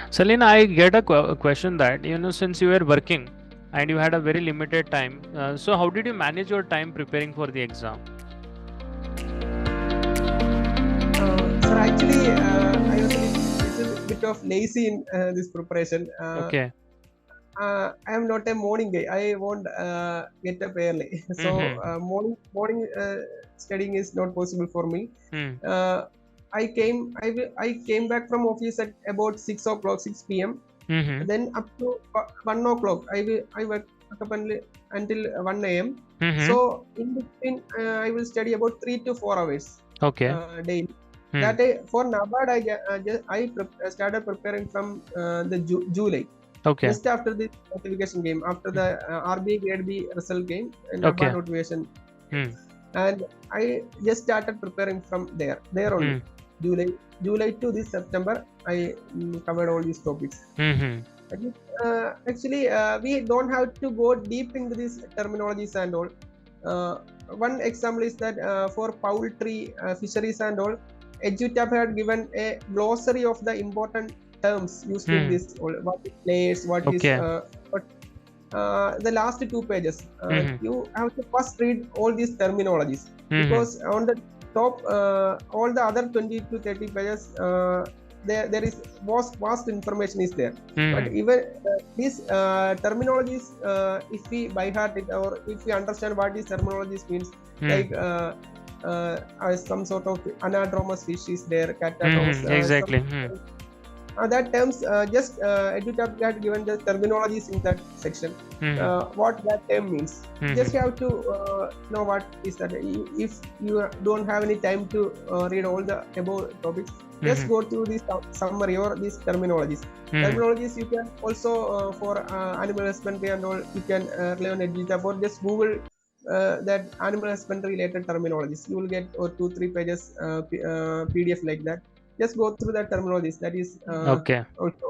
Selena, I get a question that, since you were working and you had a very limited time, so how did you manage your time preparing for the exam? Sir, actually, I was a little bit of lazy in this preparation. Okay. I am not a morning guy. I won't get up early, so Mm-hmm. morning studying is not possible for me. Mm. Uh, I came back from office at about 6 o'clock, 6 p.m. Mm-hmm. Then up to 1 o'clock, I work up until 1 a.m. Mm-hmm. So in between, I will study about 3 to 4 hours Okay. daily. Mm. That day for NABARD, started preparing from the July, Okay. just after the notification game, after Mm. the RBI Grade B result game, and NABARD Okay. notification, Mm. and I just started preparing from there only. Mm. July, July to this September, I covered all these topics. Mm-hmm. Actually, we don't have to go deep into these terminologies and all. Uh, One example is that for poultry, fisheries and all, EduTap had given a glossary of the important terms used in Mm. this. What is layers? What is Okay. what the last 2 pages. Mm-hmm. You have to first read all these terminologies, Mm-hmm. because on the top, all the other 20 to 30 pages, there is vast information is there. But Mm-hmm. even these terminologies, if we by heart it, or if we understand what these terminologies means, like Mm. some sort of anadromous fish is there, catadromous, Mm-hmm. some Exactly. Mm. that terms, just EduTap had given the terminologies in that section, Mm-hmm. what that term means. Just Mm-hmm. have to know what is that. If you don't have any time to read all the above topics, just Mm-hmm. go through this summary or these terminologies. Mm-hmm. Terminologies you can also, for animal husbandry and all, you can rely on EduTap, or just Google that animal husbandry related terminologies. You will get 2 3 pages PDF like that. Just go through the terminologies. That is Okay. also.